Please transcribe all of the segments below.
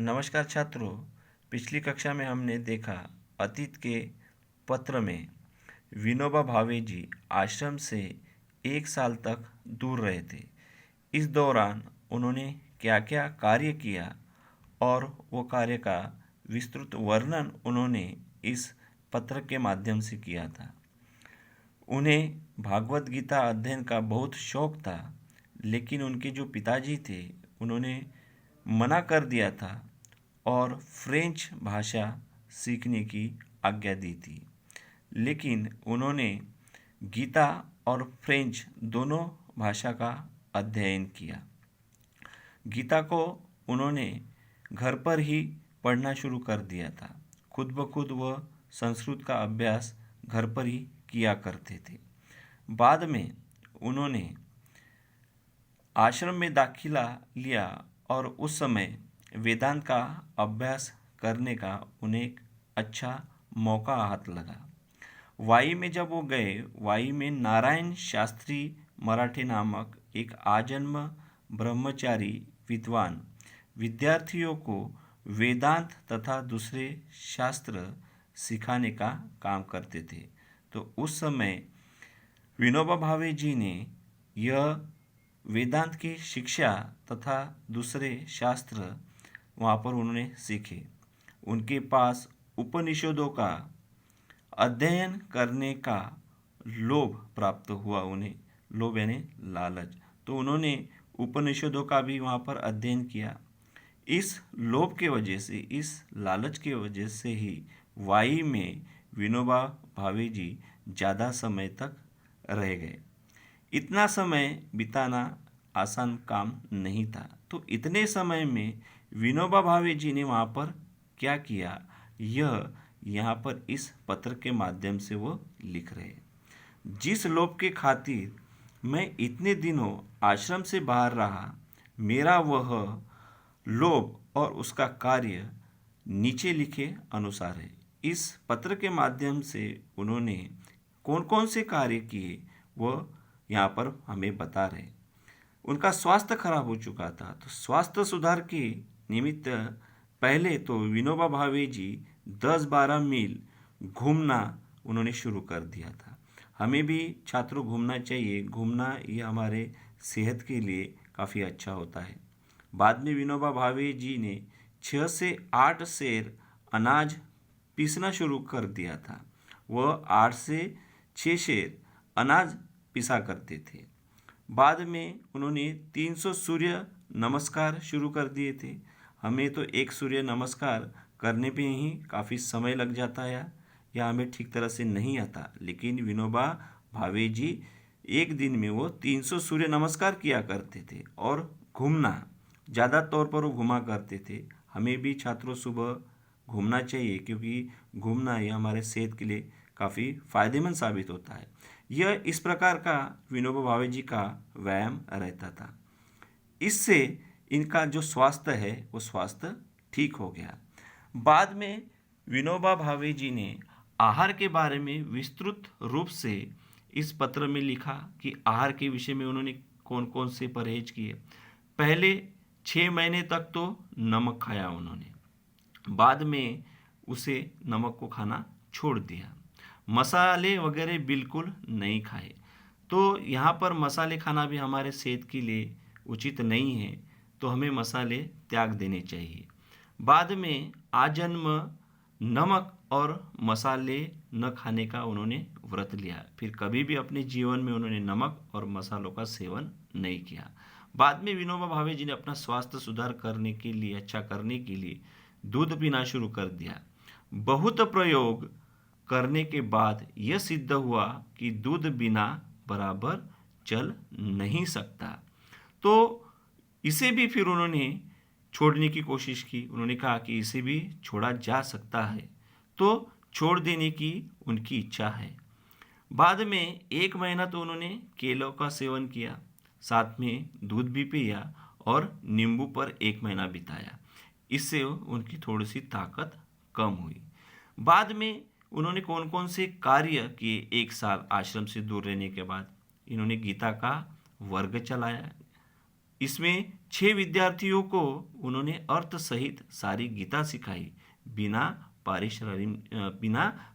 नमस्कार छात्रों। पिछली कक्षा में हमने देखा अतीत के पत्र में विनोबा भावे जी आश्रम से 1 साल तक दूर रहे थे। इस दौरान उन्होंने क्या क्या कार्य किया और वो कार्य का विस्तृत वर्णन उन्होंने इस पत्र के माध्यम से किया था। उन्हें भागवत गीता अध्ययन का बहुत शौक था, लेकिन उनके जो पिताजी थे उन्होंने मना कर दिया था और फ्रेंच भाषा सीखने की आज्ञा दी थी। लेकिन उन्होंने गीता और फ्रेंच दोनों भाषा का अध्ययन किया। गीता को उन्होंने घर पर ही पढ़ना शुरू कर दिया था। खुद ब खुद वह संस्कृत का अभ्यास घर पर ही किया करते थे। बाद में उन्होंने आश्रम में दाखिला लिया और उस समय वेदांत का अभ्यास करने का उन्हें एक अच्छा मौका हाथ लगा। वाई में जब वो गए, वाई में नारायण शास्त्री मराठे नामक एक आजन्म ब्रह्मचारी विद्वान विद्यार्थियों को वेदांत तथा दूसरे शास्त्र सिखाने का काम करते थे। तो उस समय विनोबा भावे जी ने यह वेदांत की शिक्षा तथा दूसरे शास्त्र वहाँ पर उन्होंने सीखे। उनके पास उपनिषदों का अध्ययन करने का लोभ प्राप्त हुआ उन्हें। लोभ यानी लालच। तो उन्होंने उपनिषदों का भी वहाँ पर अध्ययन किया। इस लोभ के वजह से, इस लालच के वजह से ही वाई में विनोबा भावे जी ज़्यादा समय तक रह गए। इतना समय बिताना आसान काम नहीं था। तो इतने समय में विनोबा भावे जी ने वहाँ पर क्या किया, यह यहाँ पर इस पत्र के माध्यम से वो लिख रहे हैं। जिस लोभ के खातिर मैं इतने दिनों आश्रम से बाहर रहा, मेरा वह लोभ और उसका कार्य नीचे लिखे अनुसार है। इस पत्र के माध्यम से उन्होंने कौन कौन से कार्य किए वह यहाँ पर हमें बता रहे। उनका स्वास्थ्य खराब हो चुका था, तो स्वास्थ्य सुधार के निमित्त पहले तो विनोबा भावे जी 10-12 मील घूमना उन्होंने शुरू कर दिया था। हमें भी छात्रों घूमना चाहिए। घूमना ये हमारे सेहत के लिए काफ़ी अच्छा होता है। बाद में विनोबा भावे जी ने 6 से 8 सेर अनाज पीसना शुरू कर दिया था। वह 8 से 6 सेर अनाज पिसा करते थे। बाद में उन्होंने 300 सूर्य नमस्कार शुरू कर दिए थे। हमें तो एक सूर्य नमस्कार करने पे ही काफ़ी समय लग जाता है या हमें ठीक तरह से नहीं आता, लेकिन विनोबा भावे जी एक दिन में वो 300 सूर्य नमस्कार किया करते थे। और घूमना ज़्यादा तौर पर वो घुमा करते थे। हमें भी छात्रों सुबह घूमना चाहिए, क्योंकि घूमना ये हमारे सेहत के लिए काफ़ी फायदेमंद साबित होता है। यह इस प्रकार का विनोबा भावे जी का व्यायाम रहता था। इससे इनका जो स्वास्थ्य है वो स्वास्थ्य ठीक हो गया। बाद में विनोबा भावे जी ने आहार के बारे में विस्तृत रूप से इस पत्र में लिखा कि आहार के विषय में उन्होंने कौन कौन से परहेज किए। पहले 6 महीने तक तो नमक खाया उन्होंने, बाद में उसे नमक को खाना छोड़ दिया। मसाले वगैरह बिल्कुल नहीं खाए। तो यहाँ पर मसाले खाना भी हमारे सेहत के लिए उचित नहीं है, तो हमें मसाले त्याग देने चाहिए। बाद में आजन्म नमक और मसाले न खाने का उन्होंने व्रत लिया। फिर कभी भी अपने जीवन में उन्होंने नमक और मसालों का सेवन नहीं किया। बाद में विनोबा भावे जी ने अपना स्वास्थ्य सुधार करने के लिए, अच्छा करने के लिए दूध पीना शुरू कर दिया। बहुत प्रयोग करने के बाद यह सिद्ध हुआ कि दूध बिना बराबर चल नहीं सकता। तो इसे भी फिर उन्होंने छोड़ने की कोशिश की। उन्होंने कहा कि इसे भी छोड़ा जा सकता है, तो छोड़ देने की उनकी इच्छा है। बाद में 1 महीना तो उन्होंने केलों का सेवन किया, साथ में दूध भी पिया और नींबू पर 1 महीना बिताया। इससे उनकी थोड़ी सी ताकत कम हुई। बाद में उन्होंने कौन कौन से कार्य किए 1 साल आश्रम से दूर रहने के बाद। इन्होंने गीता का वर्ग चलाया। इसमें 6 विद्यार्थियों को उन्होंने अर्थ सहित सारी गीता सिखाई बिना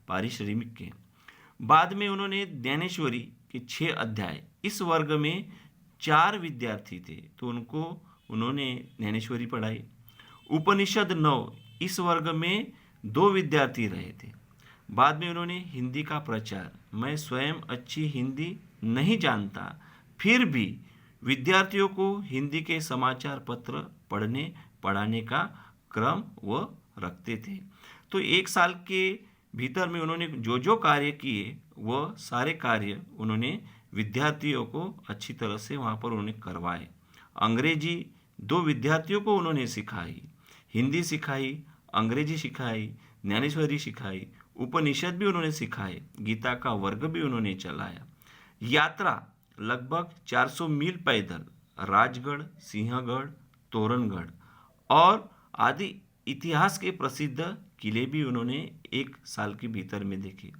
पारिश्रमिक के। बाद में उन्होंने ज्ञानेश्वरी के 6 अध्याय, इस वर्ग में 4 विद्यार्थी थे तो उन्होंने ज्ञानेश्वरी पढ़ाई। उपनिषद 9, इस वर्ग में 2 विद्यार्थी रहे थे। बाद में उन्होंने हिंदी का प्रचार, मैं स्वयं अच्छी हिंदी नहीं जानता, फिर भी विद्यार्थियों को हिंदी के समाचार पत्र पढ़ाने का क्रम वो रखते थे। तो 1 साल के भीतर में उन्होंने जो कार्य किए वह सारे कार्य उन्होंने विद्यार्थियों को अच्छी तरह से वहाँ पर उन्होंने करवाए। अंग्रेजी 2 विद्यार्थियों को उन्होंने सिखाई, हिंदी सिखाई, अंग्रेजी सिखाई, ज्ञानेश्वरी सिखाई, उपनिषद भी उन्होंने सिखाए, गीता का वर्ग भी उन्होंने चलाया। यात्रा लगभग 400 मील पैदल राजगढ़, सिंहगढ़, तोरणगढ़ और आदि इतिहास के प्रसिद्ध किले भी उन्होंने 1 साल के भीतर में देखे।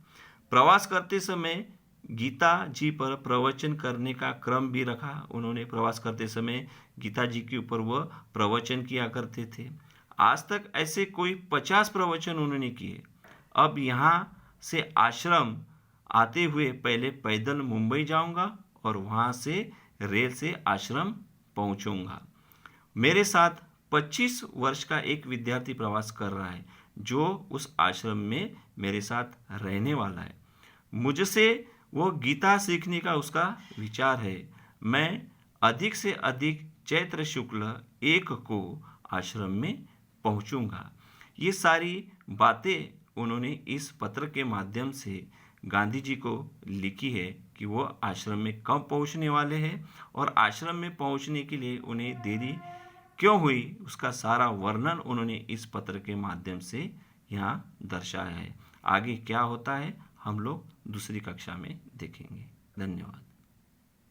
प्रवास करते समय गीता जी पर प्रवचन करने का क्रम भी रखा। उन्होंने प्रवास करते समय गीता जी के ऊपर वह प्रवचन किया करते थे। आज तक ऐसे कोई 50 प्रवचन उन्होंने किए। अब यहाँ से आश्रम आते हुए पहले पैदल मुंबई जाऊंगा और वहाँ से रेल से आश्रम पहुँचूंगा। मेरे साथ 25 वर्ष का एक विद्यार्थी प्रवास कर रहा है जो उस आश्रम में मेरे साथ रहने वाला है। मुझसे वो गीता सीखने का उसका विचार है। मैं अधिक से अधिक चैत्र शुक्ल 1 को आश्रम में पहुंचूंगा। ये सारी बातें उन्होंने इस पत्र के माध्यम से गांधी जी को लिखी है कि वो आश्रम में कब पहुंचने वाले हैं और आश्रम में पहुंचने के लिए उन्हें देरी क्यों हुई, उसका सारा वर्णन उन्होंने इस पत्र के माध्यम से यहाँ दर्शाया है। आगे क्या होता है हम लोग दूसरी कक्षा में देखेंगे। धन्यवाद।